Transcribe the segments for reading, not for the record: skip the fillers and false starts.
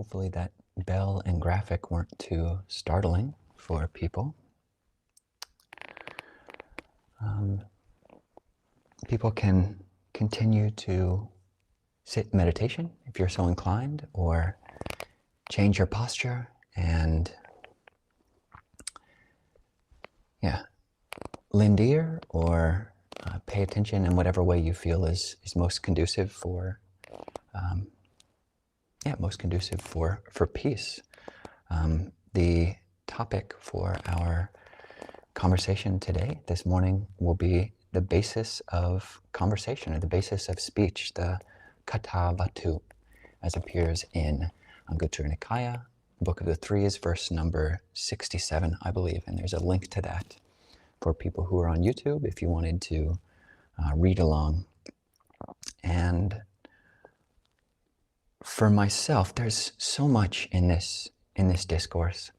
Hopefully that bell and graphic weren't too startling for people. People can continue to sit in meditation if you're so inclined, or change your posture and lend ear or pay attention in whatever way you feel is most conducive for peace. The topic for our conversation today, this morning, will be the basis of conversation, or the basis of speech, the kata vatu, as appears in Anguttara Nikaya, Book of the Threes, verse number 67, I believe, and there's a link to that for people who are on YouTube if you wanted to read along. And for myself, there's so much in this discourse.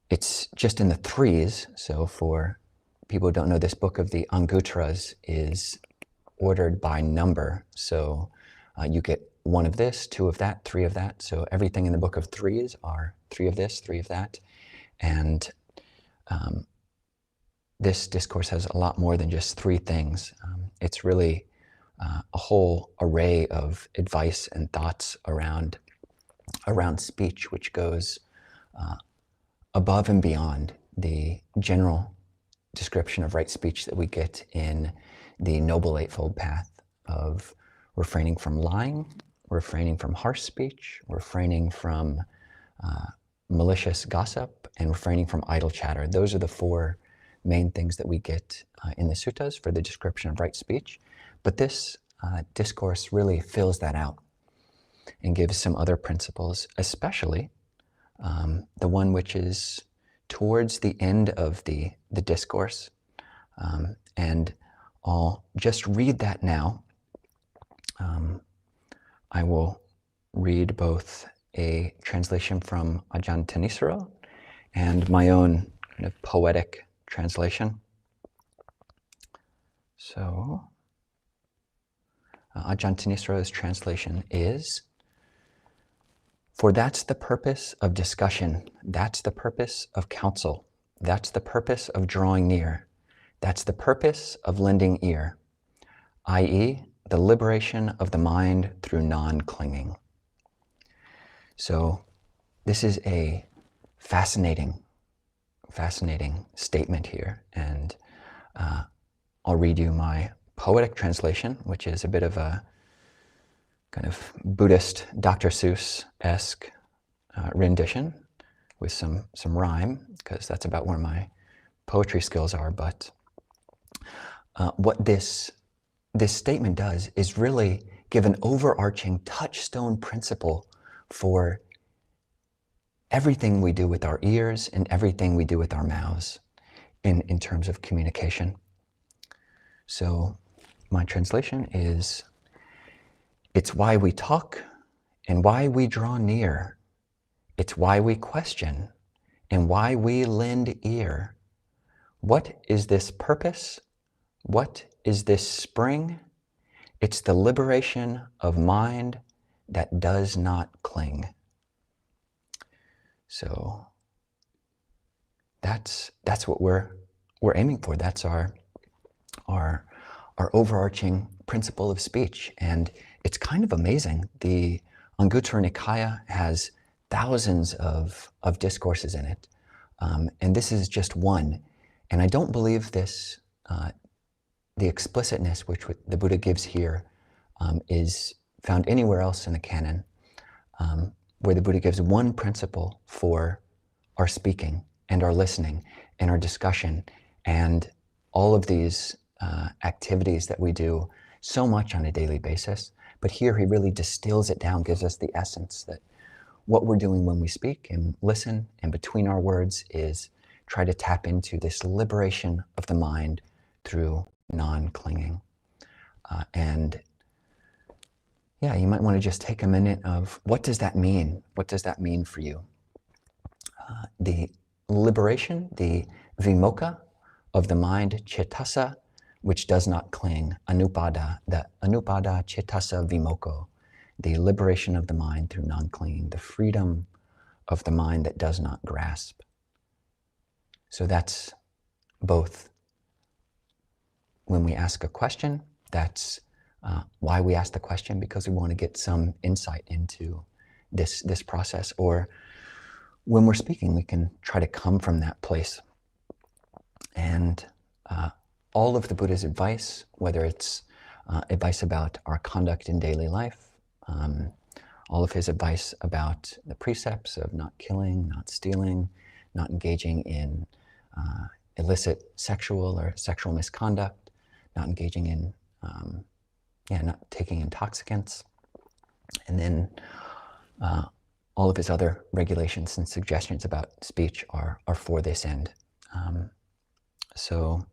It's just in the threes, so for people who don't know, this book of the Anguttaras is ordered by number. So you get one of this, two of that, three of that. So everything in the book of threes are three of this, three of that. And this discourse has a lot more than just three things. It's really a whole array of advice and thoughts around speech, which goes above and beyond the general description of right speech that we get in the Noble Eightfold Path of refraining from lying, refraining from harsh speech, refraining from malicious gossip, and refraining from idle chatter. Those are the four main things that we get in the suttas for the description of right speech. But this discourse really fills that out and gives some other principles, especially the one which is towards the end of the discourse. And I'll just read that now. I will read both a translation from Ajahn and my own kind of poetic translation. So, Ajahn Thanisara's translation is, "For that's the purpose of discussion, that's the purpose of counsel, that's the purpose of drawing near, that's the purpose of lending ear, i.e., the liberation of the mind through non-clinging." So this is a fascinating statement here, and I'll read you my poetic translation, which is a bit of a kind of Buddhist Dr. Seuss-esque rendition with some rhyme, because that's about where my poetry skills are. But what this statement does is really give an overarching touchstone principle for everything we do with our ears and everything we do with our mouths in terms of communication. So my translation is, "It's why we talk and why we draw near. It's why we question and why we lend ear. What is this purpose? What is this spring? It's the liberation of mind that does not cling." So that's what we're aiming for. That's our overarching principle of speech. And it's kind of amazing. The Anguttara Nikaya has thousands of discourses in it. And this is just one. And I don't believe this, the explicitness which the Buddha gives here is found anywhere else in the canon, where the Buddha gives one principle for our speaking and our listening and our discussion and all of these activities that we do so much on a daily basis. But here he really distills it down, gives us the essence that what we're doing when we speak and listen and between our words is try to tap into this liberation of the mind through non-clinging. And yeah, you might want to just take a minute of, what does that mean? What does that mean for you? The liberation, the vimokkha of the mind, cittasa, which does not cling, anupada, the anupada cittasa vimokko, the liberation of the mind through non-clinging, the freedom of the mind that does not grasp. So that's both when we ask a question, that's why we ask the question, because we want to get some insight into this process. Or when we're speaking, we can try to come from that place. And all of the Buddha's advice, whether it's advice about our conduct in daily life, all of his advice about the precepts of not killing, not stealing, not engaging in illicit sexual or sexual misconduct, not engaging in, not taking intoxicants, and then all of his other regulations and suggestions about speech are for this end. So,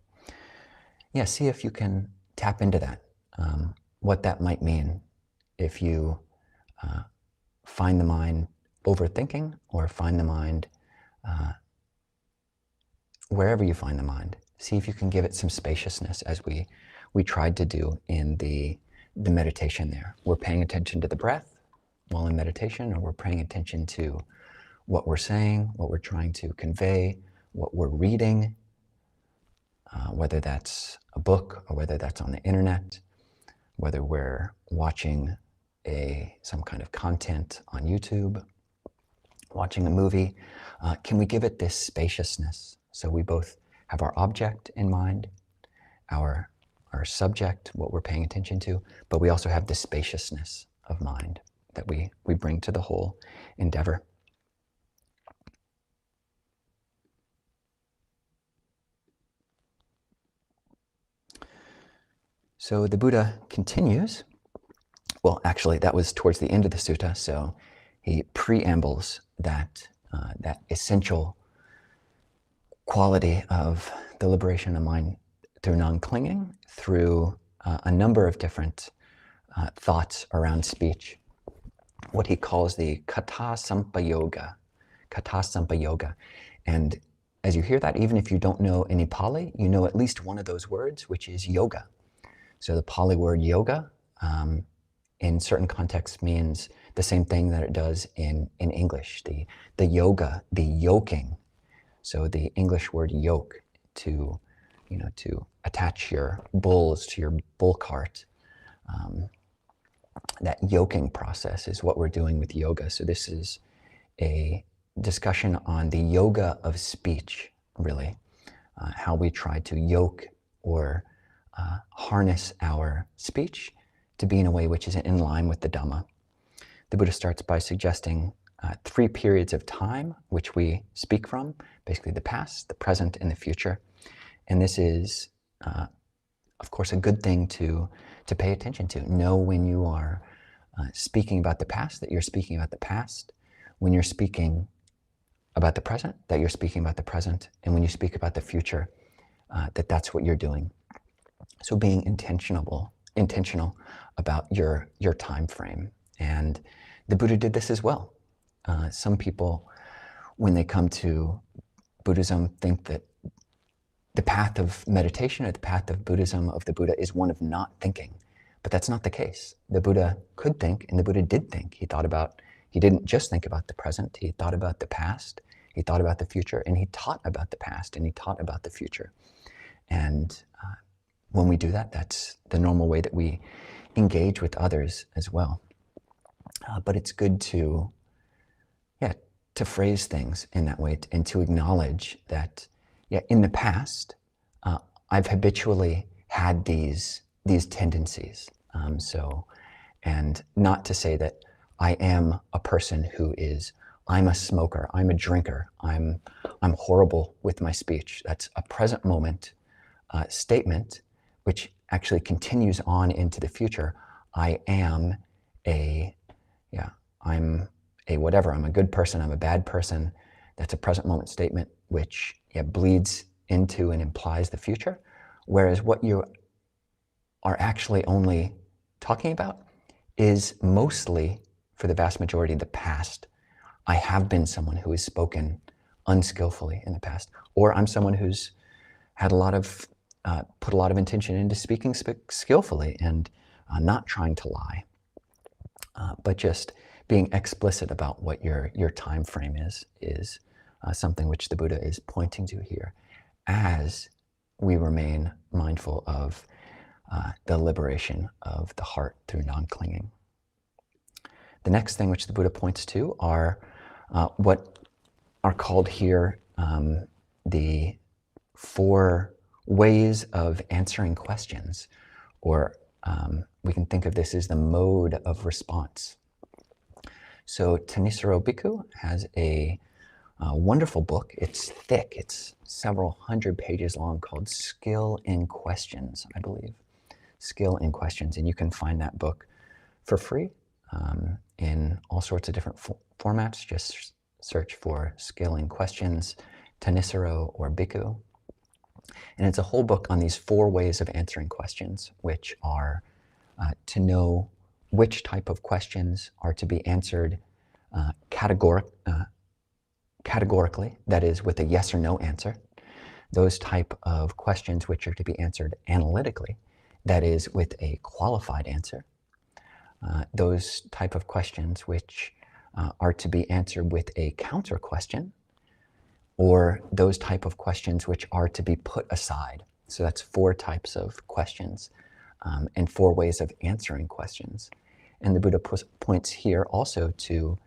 see if you can tap into that, what that might mean if you find the mind overthinking, or find the mind wherever you find the mind. See if you can give it some spaciousness, as we tried to do in the meditation there. We're paying attention to the breath while in meditation, or we're paying attention to what we're saying, what we're trying to convey, what we're reading, whether that's a book or whether that's on the internet, whether we're watching some kind of content on YouTube, watching a movie. Can we give it this spaciousness? So we both have our object in mind, our subject, what we're paying attention to, but we also have the spaciousness of mind that we bring to the whole endeavor. So the Buddha continues. Well, actually, that was towards the end of the sutta, so he preambles that essential quality of the liberation of mind through non-clinging, through a number of different thoughts around speech, what he calls the kata sampayoga. And as you hear that, even if you don't know any Pali, you know at least one of those words, which is yoga. So the Pali word yoga, in certain contexts, means the same thing that it does in English, the yoga, the yoking. So the English word yoke, to attach your bulls to your bull cart. That yoking process is what we're doing with yoga. So this is a discussion on the yoga of speech, really, how we try to yoke or harness our speech to be in a way which is in line with the Dhamma. The Buddha starts by suggesting 3 periods of time which we speak from, basically the past, the present, and the future. And this is, of course, a good thing to pay attention to. Know when you are speaking about the past, that you're speaking about the past. When you're speaking about the present, that you're speaking about the present. And when you speak about the future, that's what you're doing. So being intentional about your time frame. And the Buddha did this as well. Some people, when they come to Buddhism, think that the path of meditation or the path of Buddhism, of the Buddha, is one of not thinking. But that's not the case. The Buddha could think, and the Buddha did think. He didn't just think about the present, he thought about the past, he thought about the future, and he taught about the past, and he taught about the future. And when we do that, that's the normal way that we engage with others as well. But it's good to phrase things in that way, and to acknowledge that, in the past, I've habitually had these tendencies. And not to say that I am a person I'm a smoker, I'm a drinker, I'm horrible with my speech. That's a present moment statement, which actually continues on into the future. I'm a whatever, I'm a good person, I'm a bad person. That's a present moment statement, which bleeds into and implies the future. Whereas what you are actually only talking about is mostly, for the vast majority, the past. I have been someone who has spoken unskillfully in the past, or I'm someone who's had put a lot of intention into speaking skillfully and not trying to lie. but just being explicit about what your time frame is something which the Buddha is pointing to here as we remain mindful of the liberation of the heart through non-clinging. The next thing which the Buddha points to are what are called here the 4 ways of answering questions, or we can think of this as the mode of response. So Thanissaro Bhikkhu has a wonderful book. It's thick. It's several hundred pages long, called Skill in Questions, I believe. Skill in Questions. And you can find that book for free in all sorts of different formats. Just search for Skill in Questions, Thanissaro or Bhikkhu. And it's a whole book on these 4 ways of answering questions, which are to know which type of questions are to be answered categorically, that is, with a yes or no answer. Those type of questions which are to be answered analytically, that is, with a qualified answer. Those type of questions which are to be answered with a counter question, or those type of questions which are to be put aside. So that's 4 types of questions and 4 ways of answering questions. And the Buddha points here also to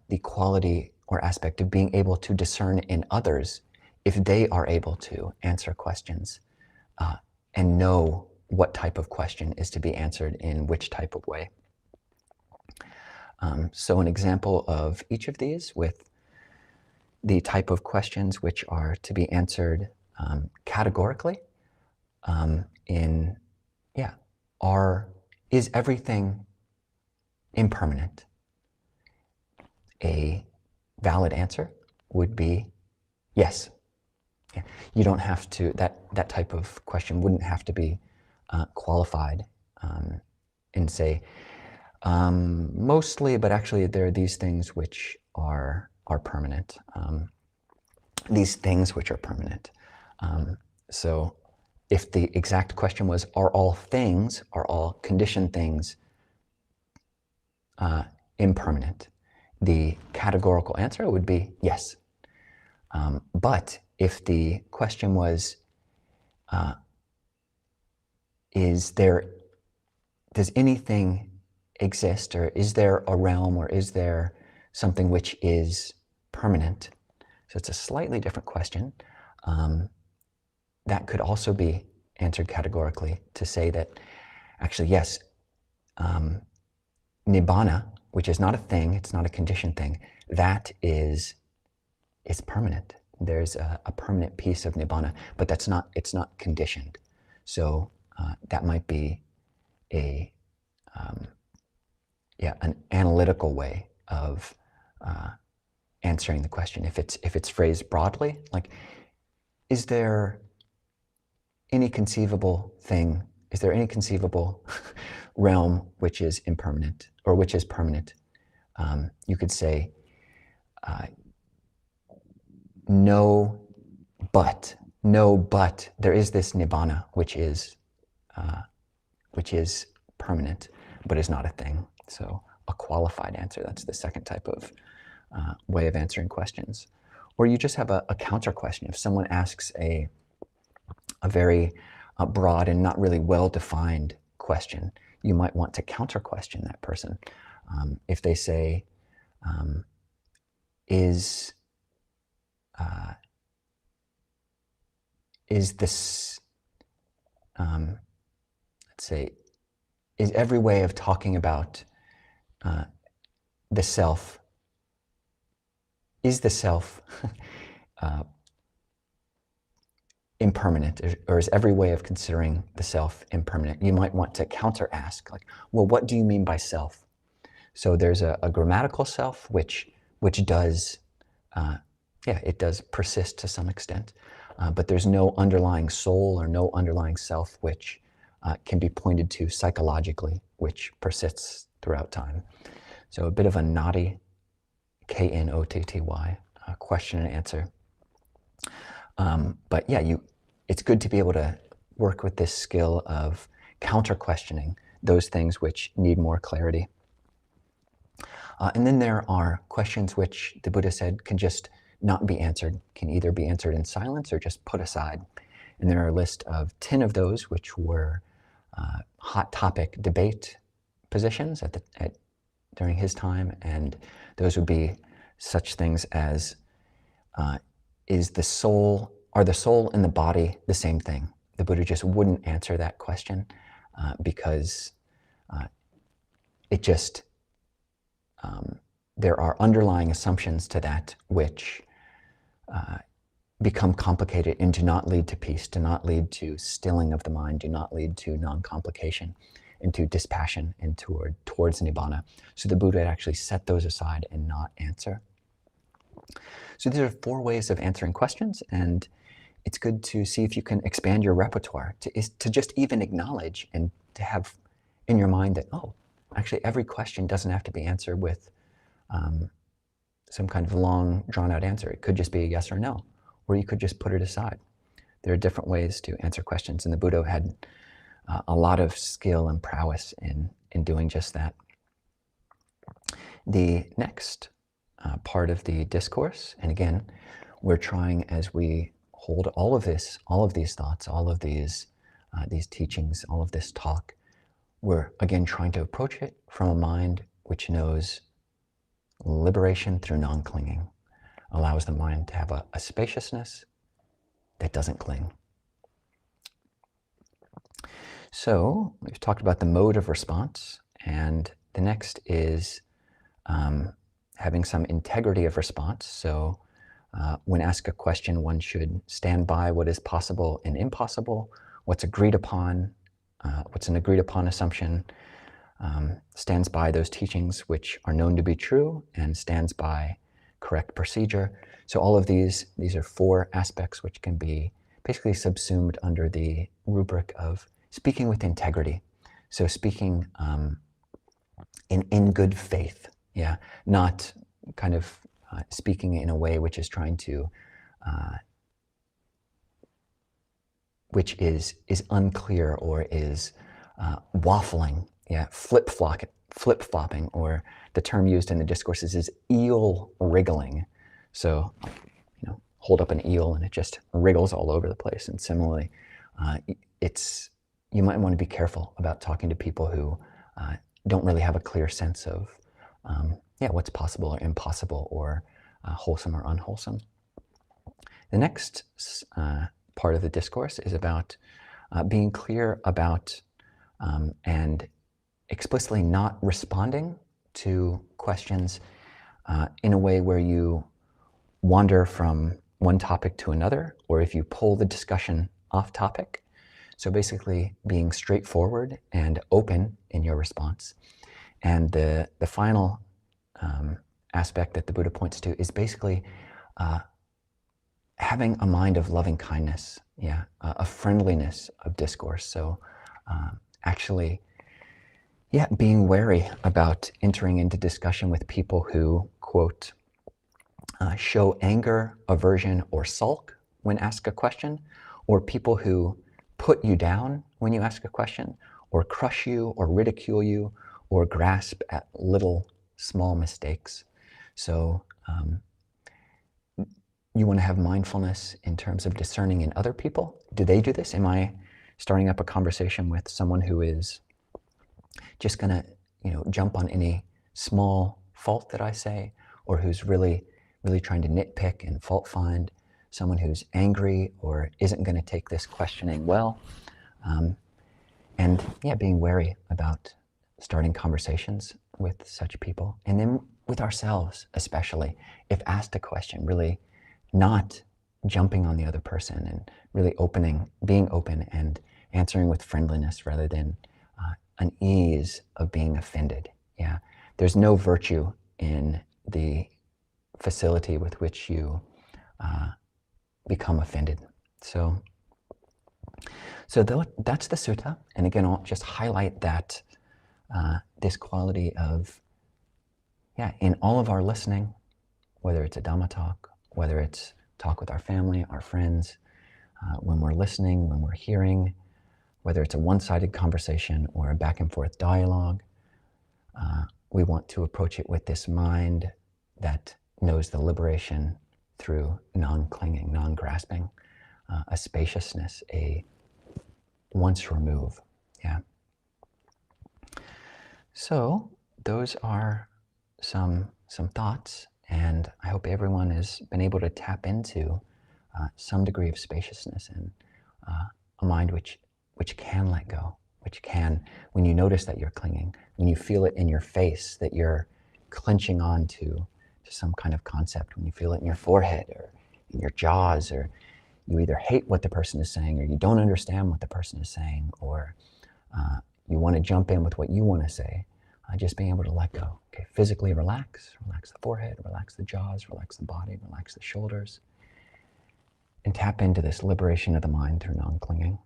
the quality or aspect of being able to discern in others if they are able to answer questions and know what type of question is to be answered in which type of way. So an example of each of these with the type of questions which are to be answered categorically is everything impermanent? A valid answer would be yes. Yeah. You don't have to, that type of question wouldn't have to be qualified and say, mostly, but actually there are these things which are permanent. These things which are permanent. So if the exact question was, are all conditioned things impermanent? The categorical answer would be yes. But if the question was, does anything exist, or is there a realm, or is there something which is permanent? So it's a slightly different question. That could also be answered categorically to say that actually, yes, nibbana, which is not a thing, it's not a conditioned thing, that is permanent. There's a permanent piece of nibbana, but it's not conditioned. So that might be an analytical way of answering the question. If it's phrased broadly, like, is there any conceivable thing, is there any conceivable realm which is impermanent or which is permanent? You could say, no, but there is this nibbana which is permanent, but is not a thing. So a qualified answer, that's the second type of way of answering questions. Or you just have a counter question. If someone asks a very broad and not really well-defined question, you might want to counter question that person. If they say, is this, let's say, is every way of talking about the self, is the self impermanent, or is every way of considering the self impermanent? You might want to counter ask, like, well, what do you mean by self? So there's a grammatical self which does, it does persist to some extent, but there's no underlying soul or no underlying self which can be pointed to psychologically, which persists throughout time. So a bit of a knotty, K-N-O-T-T-Y, question and answer. But yeah, it's good to be able to work with this skill of counter-questioning those things which need more clarity. And then there are questions which the Buddha said can just not be answered, can either be answered in silence or just put aside. And there are a list of 10 of those which were hot topic debate positions during his time, and those would be such things as are the soul and the body the same thing? The Buddha just wouldn't answer that question because it just there are underlying assumptions to that which become complicated and do not lead to peace, do not lead to stilling of the mind, do not lead to non-complication, into dispassion and towards nibbana. So the Buddha had actually set those aside and not answer. So these are 4 ways of answering questions, and it's good to see if you can expand your repertoire to just even acknowledge and to have in your mind that, oh, actually every question doesn't have to be answered with some kind of long, drawn-out answer. It could just be a yes or no, or you could just put it aside. There are different ways to answer questions, and the Buddha had a lot of skill and prowess in doing just that. The next part of the discourse, and again, we're trying as we hold all of these thoughts, all of these teachings, all of this talk, we're again trying to approach it from a mind which knows liberation through non-clinging, allows the mind to have a spaciousness that doesn't cling. So we've talked about the mode of response, and the next is having some integrity of response. So when asked a question, one should stand by what is possible and impossible, what's agreed upon, what's an agreed upon assumption, stands by those teachings which are known to be true, and stands by correct procedure. So all of these are 4 aspects which can be basically subsumed under the rubric of speaking with integrity. So speaking in good faith, yeah, not kind of speaking in a way which is trying to, which is unclear or is waffling, yeah, flip-flopping, or the term used in the discourses is eel wriggling. So, hold up an eel and it just wriggles all over the place. And similarly, you might want to be careful about talking to people who don't really have a clear sense of what's possible or impossible, or wholesome or unwholesome. The next part of the discourse is about being clear about and explicitly not responding to questions in a way where you wander from one topic to another, or if you pull the discussion off topic. So basically being straightforward and open in your response. And the final aspect that the Buddha points to is basically having a mind of loving kindness, a friendliness of discourse. So actually, being wary about entering into discussion with people who, quote, show anger, aversion, or sulk when asked a question, or people who put you down when you ask a question, or crush you, or ridicule you, or grasp at little small mistakes. So you want to have mindfulness in terms of discerning in other people. Do they do this? Am I starting up a conversation with someone who is just going to, jump on any small fault that I say, or who's really trying to nitpick and fault find, someone who's angry or isn't going to take this questioning well, and being wary about starting conversations with such people. And then with ourselves, especially, if asked a question, really not jumping on the other person, and really being open and answering with friendliness rather than an ease of being offended. Yeah, there's no virtue in the facility with which you become offended. So that's the sutta. And again, I'll just highlight that this quality of, in all of our listening, whether it's a Dhamma talk, whether it's talk with our family, our friends, when we're listening, when we're hearing, whether it's a one-sided conversation or a back and forth dialogue, we want to approach it with this mind that knows the liberation through non-clinging, non-grasping, a spaciousness, a once remove. Yeah. So those are some thoughts, and I hope everyone has been able to tap into some degree of spaciousness and a mind which can let go, which can, when you notice that you're clinging, when you feel it in your face that you're clenching on to some kind of concept, when you feel it in your forehead or in your jaws, or you either hate what the person is saying or you don't understand what the person is saying, or you want to jump in with what you want to say, just being able to let go. Okay, physically relax the forehead, relax the jaws, relax the body, relax the shoulders, and tap into this liberation of the mind through non-clinging.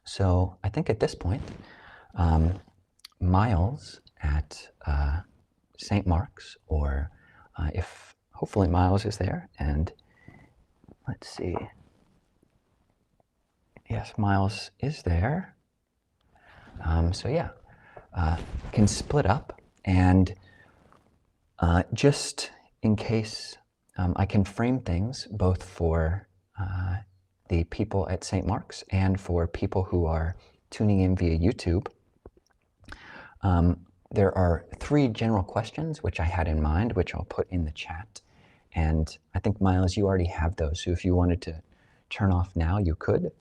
So I think at this point, Miles at St. Mark's, or if hopefully Miles is there, and let's see. Yes, Miles is there. So yeah, can split up, and just in case, I can frame things both for the people at St. Mark's and for people who are tuning in via YouTube. There are 3 general questions which I had in mind, which I'll put in the chat. And I think, Miles, you already have those. So if you wanted to turn off now, you could.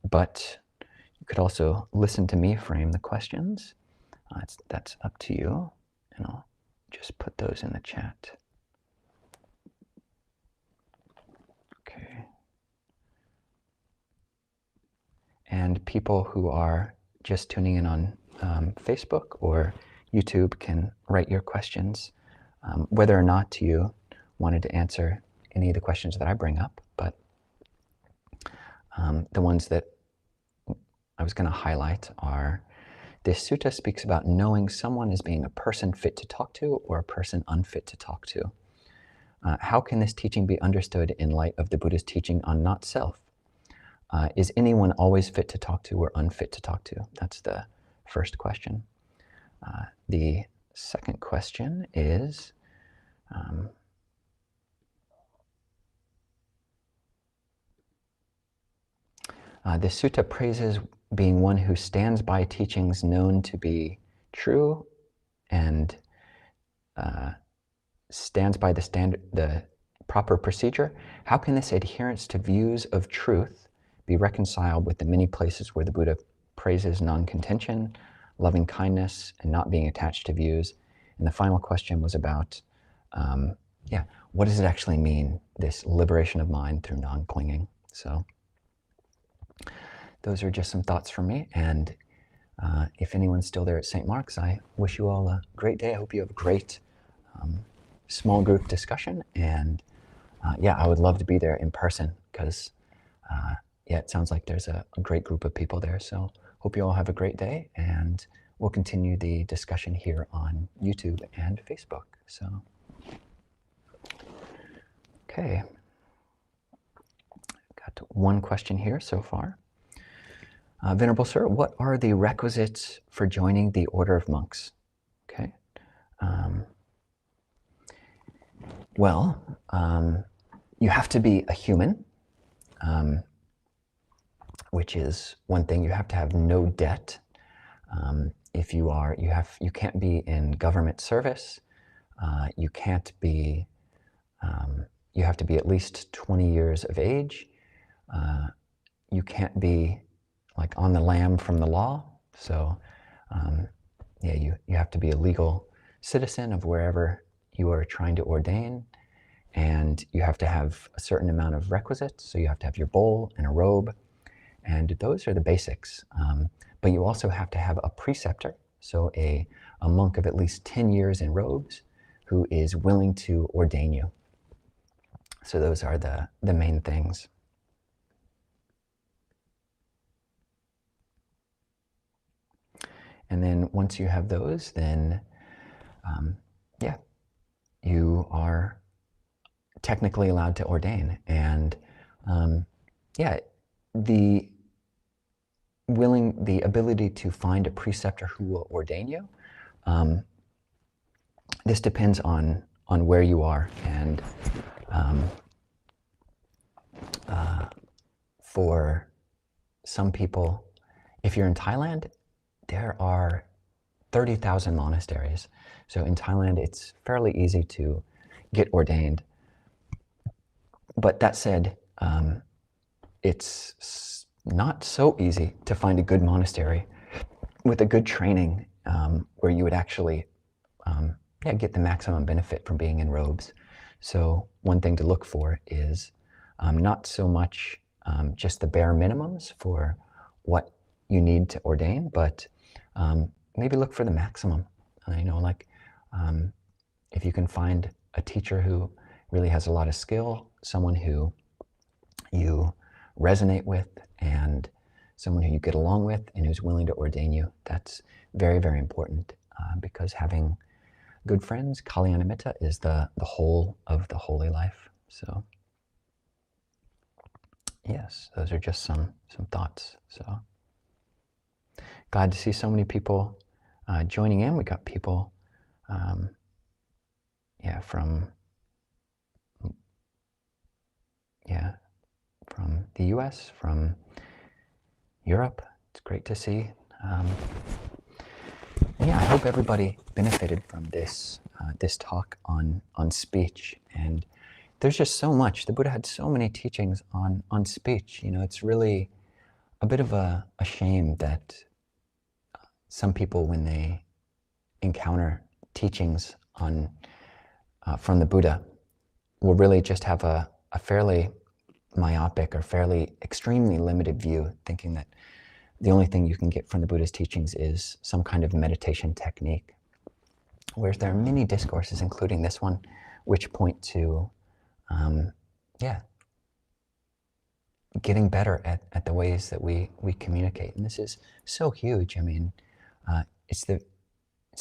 But you could also listen to me frame the questions. That's up to you. And I'll just put those in the chat. Okay. And people who are just tuning in on Facebook or YouTube can write your questions, whether or not you wanted to answer any of the questions that I bring up, but the ones that I was going to highlight are, this sutta speaks about knowing someone as being a person fit to talk to or a person unfit to talk to. How can this teaching be understood in light of the Buddha's teaching on not self? Is anyone always fit to talk to or unfit to talk to? That's the first question. The second question is, the sutta praises being one who stands by teachings known to be true and stands by the proper procedure. How can this adherence to views of truth be reconciled with the many places where the Buddha praises non-contention, loving kindness, and not being attached to views? And the final question was about, what does it actually mean, this liberation of mind through non-clinging? So those are just some thoughts from me. And if anyone's still there at St. Mark's, I wish you all a great day. I hope you have a great small group discussion. And I would love to be there in person, because it sounds like there's a great group of people there. So hope you all have a great day, and we'll continue the discussion here on YouTube and Facebook. So, okay. Got one question here so far. Venerable Sir, what are the requisites for joining the Order of Monks? Okay. You have to be a human, which is one thing. You have to have no debt. If you are, you can't be in government service. You can't be. You have to be at least 20 years of age. You can't be like on the lam from the law. So, you have to be a legal citizen of wherever you are trying to ordain, and you have to have a certain amount of requisites. So you have to have your bowl and a robe, and those are the basics. But you also have to have a preceptor, so a monk of at least 10 years in robes who is willing to ordain you. So those are the main things. And then once you have those, then you are technically allowed to ordain. And the ability to find a preceptor who will ordain you this depends on where you are, and for some people, if you're in Thailand, there are 30,000 monasteries. So in Thailand, it's fairly easy to get ordained. But that said, it's not so easy to find a good monastery with a good training where you would actually get the maximum benefit from being in robes. So one thing to look for is not so much just the bare minimums for what you need to ordain, but maybe look for the maximum. If you can find a teacher who really has a lot of skill, someone who you resonate with, and someone who you get along with and who's willing to ordain you, that's very, very important, because having good friends, kalyanamitta, is the whole of the holy life. So yes, those are just some thoughts. So glad to see so many people joining in. We got people from the US, from Europe. It's great to see. I hope everybody benefited from this talk on speech. And there's just so much. The Buddha had so many teachings on speech. It's really a bit of a shame that some people, when they encounter teachings from the Buddha, will really just have a fairly myopic or fairly extremely limited view, thinking that the only thing you can get from the Buddha's teachings is some kind of meditation technique. Whereas there are many discourses, including this one, which point to, getting better at the ways that we communicate. And this is so huge. It's a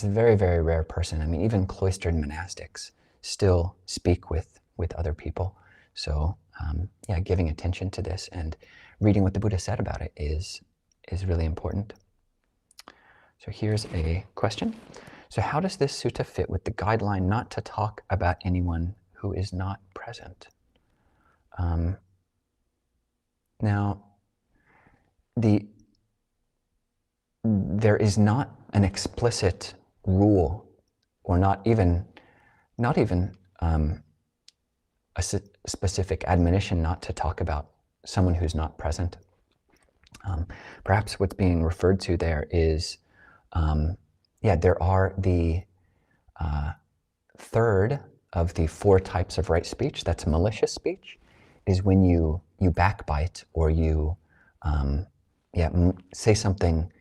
very, very rare person. Even cloistered monastics still speak with other people. So giving attention to this and reading what the Buddha said about it is really important. So here's a question. So how does this sutta fit with the guideline not to talk about anyone who is not present? Now, there is not an explicit rule, or not even a specific admonition not to talk about someone who's not present. Perhaps what's being referred to there is, there are the third of the 4 types of right speech. That's malicious speech, is when you backbite, or you say something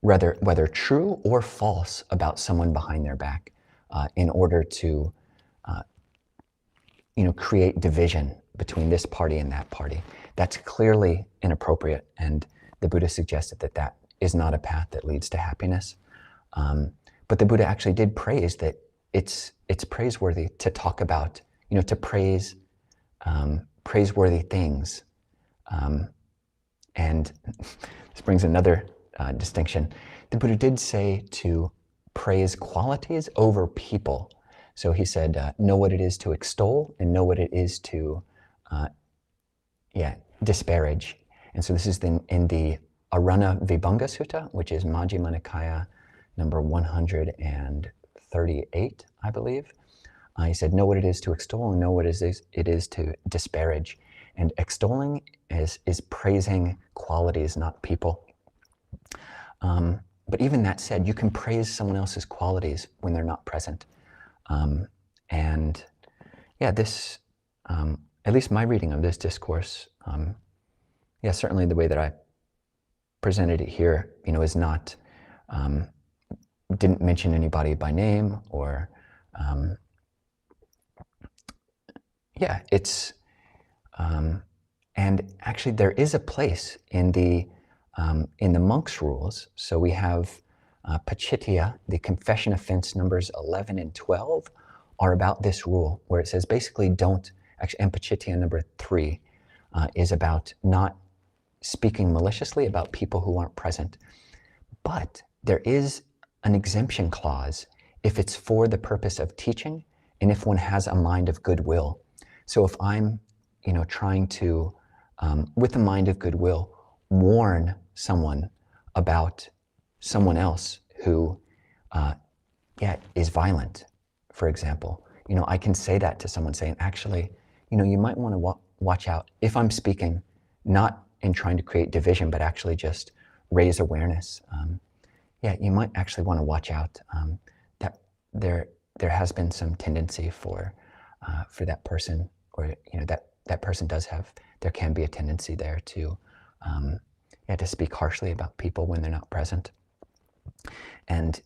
whether true or false about someone behind their back, in order to create division between this party and that party. That's clearly inappropriate, and the Buddha suggested that is not a path that leads to happiness. But the Buddha actually did praise that it's praiseworthy to talk about, to praise praiseworthy things. And this brings another distinction. The Buddha did say to praise qualities over people. So he said, know what it is to extol and know what it is to disparage. And so this is in the Arana Vibhanga Sutta, which is Majjhima Nikaya number 138, I believe. He said, know what it is to extol and know what it is to disparage. And extolling is praising qualities, not people. But even that said, you can praise someone else's qualities when they're not present. This, at least my reading of this discourse, certainly the way that I presented it here, is not, didn't mention anybody by name, or, and actually there is a place in the monks' rules. So we have Pachittiya, the confession offense numbers 11 and 12 are about this rule, where it says basically don't, actually, and Pachittiya number 3 is about not speaking maliciously about people who aren't present. But there is an exemption clause if it's for the purpose of teaching and if one has a mind of goodwill. So if I'm, trying to, with a mind of goodwill, warn someone about someone else who, is violent, for example, I can say that to someone, saying, actually, you might want to watch out. If I'm speaking, not in trying to create division, but actually just raise awareness. You might actually want to watch out that there has been some tendency for that person, or that person does have. There can be a tendency there to speak harshly about people when they're not present, and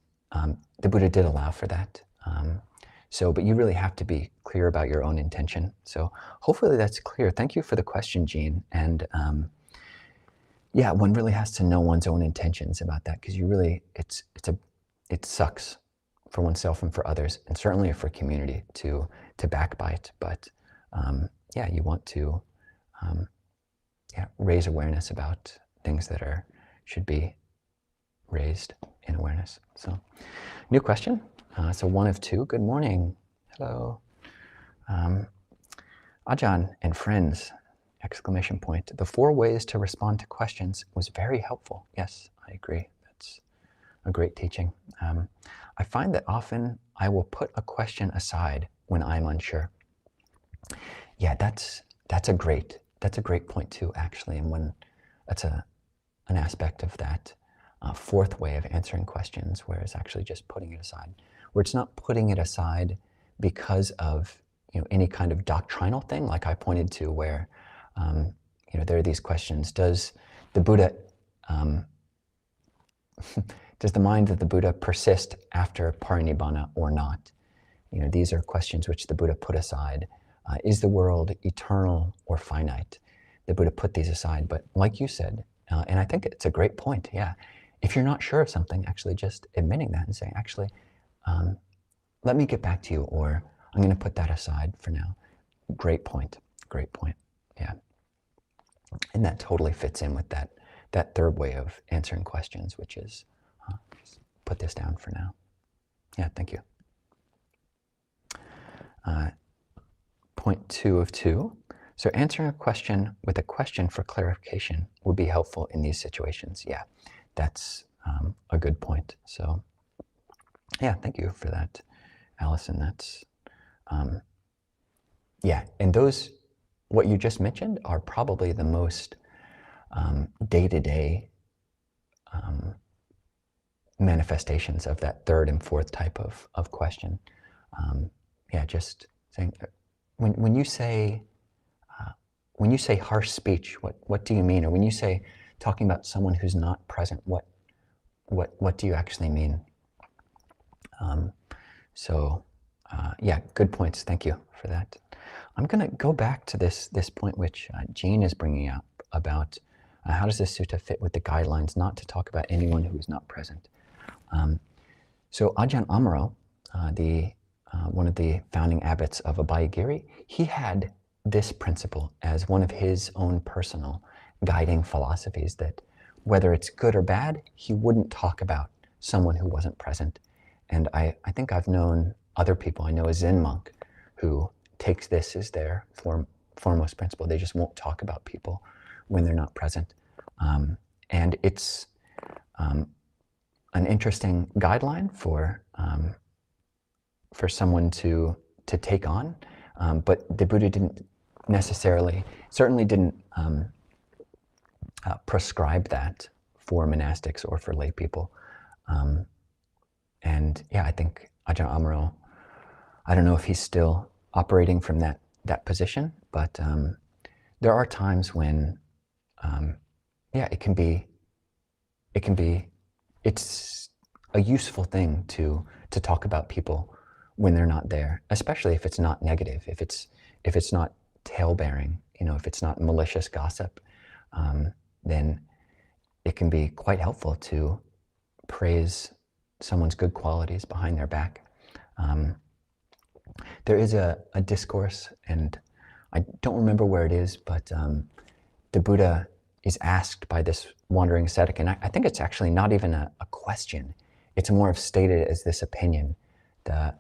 the Buddha did allow for that. But you really have to be clear about your own intention. So hopefully that's clear. Thank you for the question, Jean. And one really has to know one's own intentions about that, because it sucks for oneself and for others, and certainly for community to backbite. But you want to raise awareness about things that should be raised in awareness. So, new question. So one of two. Good morning. Hello. Ajahn and friends, ! The 4 ways to respond to questions was very helpful. Yes, I agree. That's a great teaching. I find that often I will put a question aside when I'm unsure. Yeah, that's a great point too, actually. And that's an aspect of that 4th way of answering questions, where it's actually just putting it aside. Where it's not putting it aside because of any kind of doctrinal thing, like I pointed to, where there are these questions. Does the Buddha, does the mind of the Buddha persist after parinibbana or not? These are questions which the Buddha put aside. Is the world eternal or finite? The Buddha put these aside. But like you said, and I think it's a great point, if you're not sure of something, actually just admitting that and saying, actually, let me get back to you, or I'm going to put that aside for now. Great point. Yeah. And that totally fits in with that 3rd way of answering questions, which is just put this down for now. Yeah, thank you. Point 2 of 2. So answering a question with a question for clarification would be helpful in these situations. Yeah, that's a good point. So thank you for that, Allison. That's, and those, what you just mentioned, are probably the most day-to-day manifestations of that 3rd and 4th type of question. Just saying, when you say harsh speech, what do you mean? Or when you say talking about someone who's not present, what do you actually mean? Good points. Thank you for that. I'm going to go back to this point which Jean is bringing up about how does this sutta fit with the guidelines not to talk about anyone who is not present. So Ajahn Amaro, one of the founding abbots of Abhayagiri, he had this principle as one of his own personal guiding philosophies, that whether it's good or bad, he wouldn't talk about someone who wasn't present. And I think I've known other people. I know a Zen monk who takes this as their foremost principle. They just won't talk about people when they're not present. And it's an interesting guideline for someone to take on. But the Buddha didn't certainly didn't prescribe that for monastics or for lay people. I think Ajahn Amaro, I don't know if he's still operating from that position, but there are times when, it's a useful thing to talk about people when they're not there, especially if it's not negative, if it's not tale-bearing, if it's not malicious gossip, then it can be quite helpful to praise someone's good qualities behind their back. There is a discourse, and I don't remember where it is, but the Buddha is asked by this wandering ascetic, and I think it's actually not even a question. it's more of stated as this opinion. The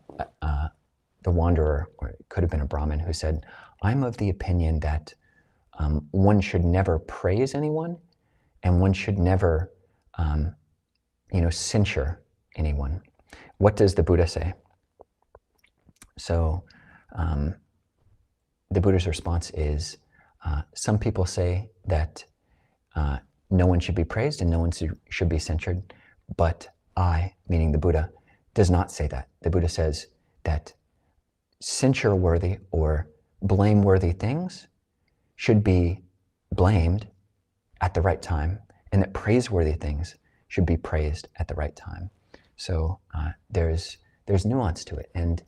wanderer, or it could have been a Brahmin, who said, I'm of the opinion that one should never praise anyone, and one should never censure anyone. What does the Buddha say? So the Buddha's response is, some people say that no one should be praised and no one should be censured, but I, meaning the Buddha, does not say that. The Buddha says that censure-worthy or blame-worthy things should be blamed at the right time, and that praiseworthy things should be praised at the right time. So there's nuance to it, and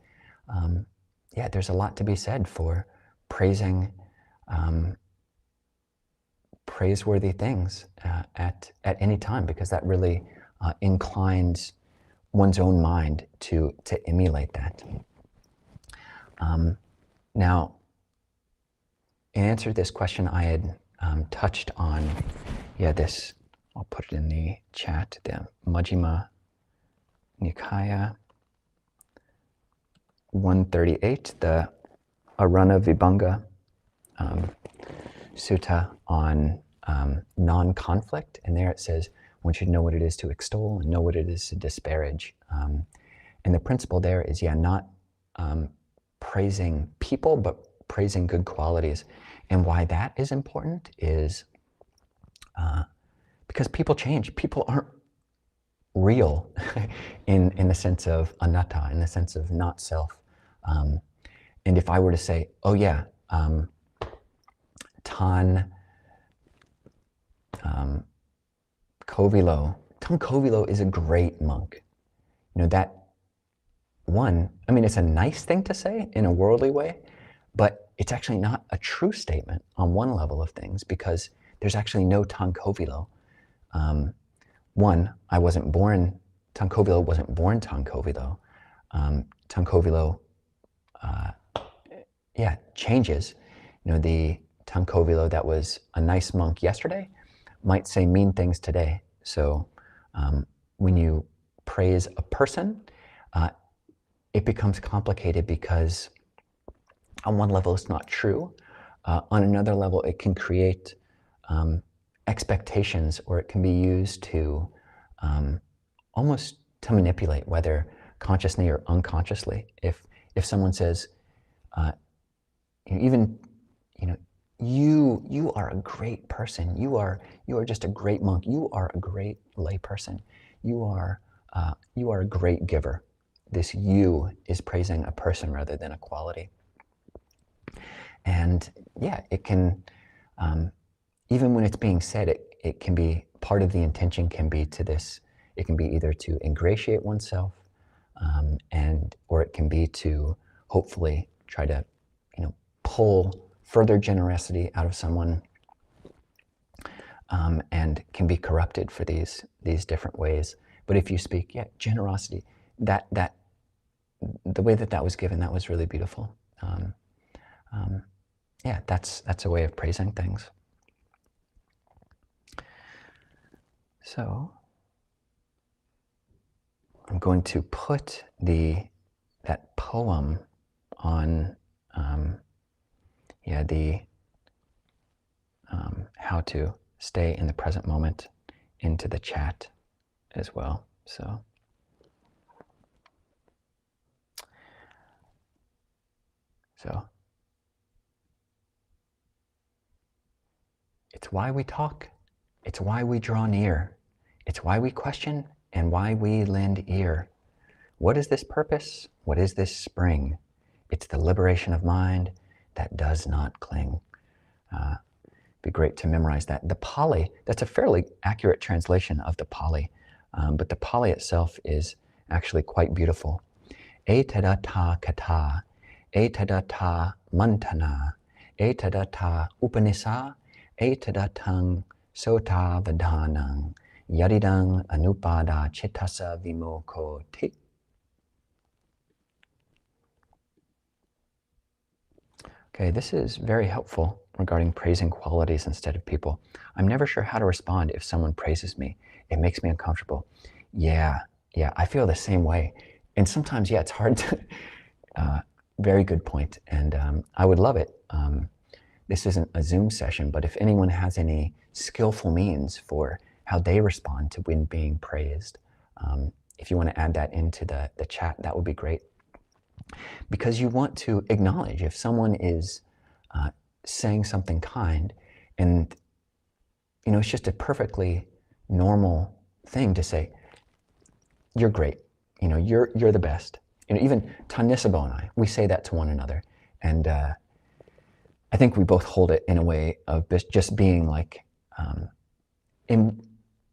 there's a lot to be said for praising praiseworthy things at any time, because that really inclines one's own mind to emulate that. Now, in answer to this question, I had touched on, this, I'll put it in the chat, the Majjhima Nikaya 138, the Arana Vibhanga sutta on non-conflict, and there it says one should know what it is to extol and know what it is to disparage. And the principle there is, not praising people, but praising good qualities. And why that is important is because people change. People aren't real in the sense of anatta, in the sense of not self. And if I were to say, Tan Kovilo is a great monk. That one, it's a nice thing to say in a worldly way, but it's actually not a true statement on one level of things, because there's actually no Tan Kovilo. One, I wasn't born, Tan Kovilo wasn't born Tan Kovilo. Tan Kovilo, changes. The Tan Kovilo that was a nice monk yesterday might say mean things today. So when you praise a person, it becomes complicated, because on one level it's not true. On another level, it can create expectations, or it can be used to almost to manipulate, whether consciously or unconsciously. If someone says, you are a great person, you are just a great monk, you are a great lay person, you are a great giver. This you is praising a person rather than a quality. And it can, even when it's being said, it can be, part of the intention can be to this, it can be either to ingratiate oneself, or it can be to hopefully try to, pull further generosity out of someone, and can be corrupted for these different ways. But if you speak, generosity, that the way that was given, that was really beautiful. That's a way of praising things. So I'm going to put that poem on how to stay in the present moment into the chat as well. So it's why we talk, it's why we draw near, it's why we question, and why we lend ear. What is this purpose? What is this spring? It's the liberation of mind that does not cling. Be great to memorize that. The Pali, that's a fairly accurate translation of the Pali, but the Pali itself is actually quite beautiful. Etadata kata, etadata mantana, etadata upanisa, etadatang sota vadhanang, yadidang anupada chittasa vimoko te. Okay, this is very helpful regarding praising qualities instead of people. I'm never sure how to respond if someone praises me. It makes me uncomfortable. Yeah, Yeah, I feel the same way. And sometimes, yeah, it's hard to, very good point. And I would love it. This isn't a Zoom session, but if anyone has any skillful means for how they respond to when being praised, if you want to add that into the chat, that would be great. Because you want to acknowledge if someone is saying something kind, and it's just a perfectly normal thing to say, you're great, you're the best. Even Tanisabo and I, we say that to one another. And I think we both hold it in a way of just being like, in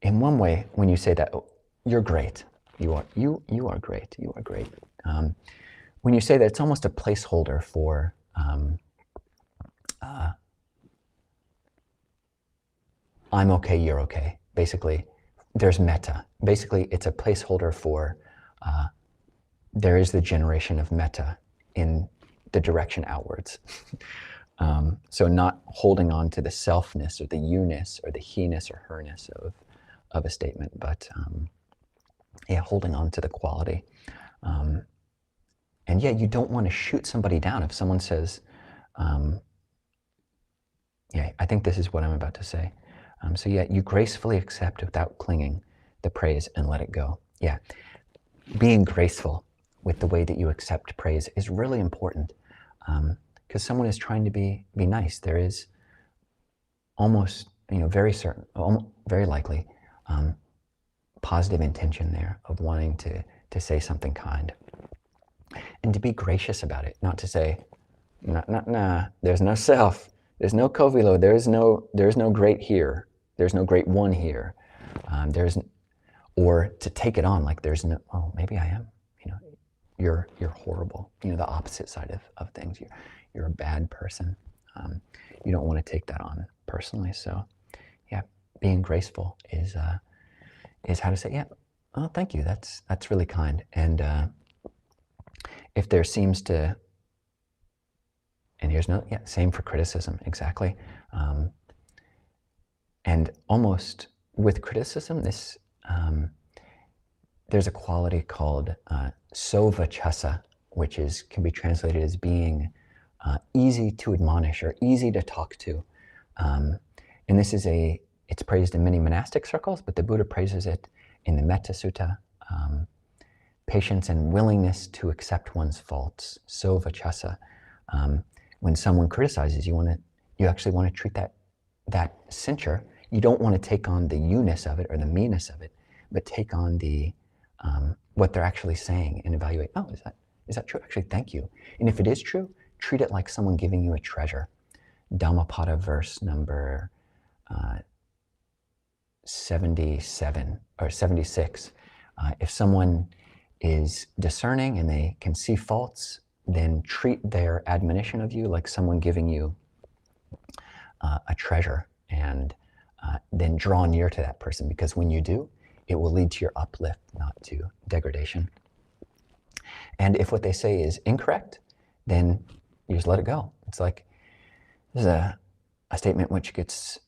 one way, when you say that, oh, you're great, you are great, you are great. When you say that, it's almost a placeholder for I'm okay, you're okay. Basically, there's metta. Basically, it's a placeholder for there is the generation of metta in the direction outwards. So not holding on to the selfness or the you-ness or the he-ness or her-ness of a statement, but yeah, holding on to the quality. And yeah, you don't want to shoot somebody down if someone says, yeah, I think this is what I'm about to say. So yeah, you gracefully accept without clinging the praise and let it go. Yeah, being graceful with the way that you accept praise is really important, because someone is trying to be nice. There is almost, very certain, very likely, positive intention there of wanting to say something kind, and to be gracious about it. Not to say, nah, there's no self, there's no Kovilo, there's no great here, there's no great one here, or to take it on like there's no, oh, maybe I am, you're horrible, the opposite side of things. You're a bad person. You don't want to take that on personally. So yeah, being graceful is how to say, yeah, oh, thank you, that's really kind. And if there seems to, and here's no, yeah, same for criticism, exactly. And almost with criticism, this there's a quality called sovachasa, which can be translated as being easy to admonish or easy to talk to. And this is it's praised in many monastic circles, but the Buddha praises it in the Metta Sutta. Patience and willingness to accept one's faults, sovachasa. When someone criticizes, you actually want to treat that censure. You don't want to take on the you-ness of it or the me-ness of it, but take on the what they're actually saying and evaluate, oh, is that true? Actually, thank you. And if it is true, treat it like someone giving you a treasure. Dhammapada verse number 77 or 76. If someone is discerning and they can see faults, then treat their admonition of you like someone giving you a treasure, and then draw near to that person, because when you do, it will lead to your uplift, not to degradation. And if what they say is incorrect, then you just let it go. It's like, there's a statement which gets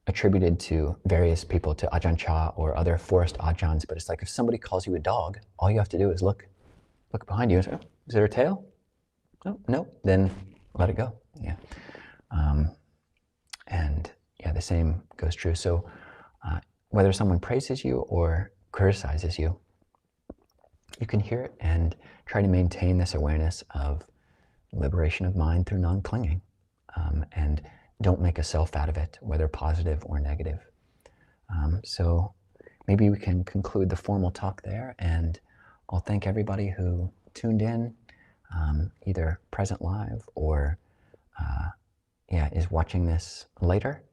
attributed to various people, to Ajahn Chah or other forest Ajahns, but it's like, if somebody calls you a dog, all you have to do is look behind you and say, oh, is there a tail? Oh, no, then let it go. Yeah. And yeah, the same goes true. So whether someone praises you or criticizes you, you can hear it and try to maintain this awareness of liberation of mind through non-clinging, and don't make a self out of it, whether positive or negative. So maybe we can conclude the formal talk there, and I'll thank everybody who tuned in, either present live or is watching this later,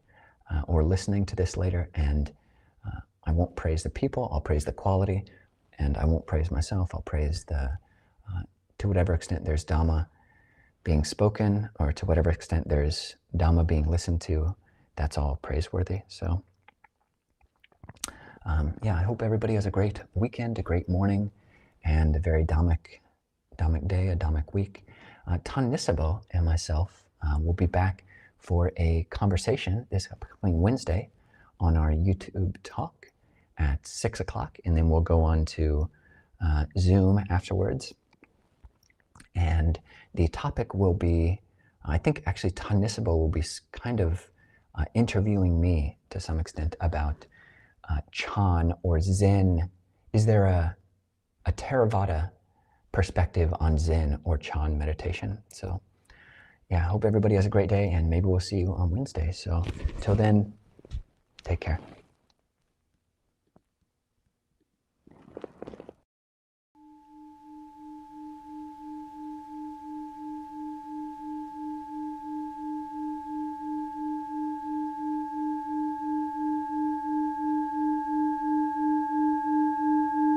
or listening to this later. And I won't praise the people, I'll praise the quality, and I won't praise myself, I'll praise to whatever extent there's Dhamma being spoken, or to whatever extent there's Dhamma being listened to, that's all praiseworthy. So I hope everybody has a great weekend, a great morning, and a very Dhammic day, a Dhammic week. Tan Nisabo and myself will be back for a conversation this upcoming Wednesday on our YouTube talk. at 6 o'clock, and then we'll go on to Zoom afterwards. And the topic will be, I think actually Tanisaba will be kind of interviewing me to some extent about Chan or Zen. Is there a Theravada perspective on Zen or Chan meditation? So yeah, I hope everybody has a great day, and maybe we'll see you on Wednesday. So till then, take care.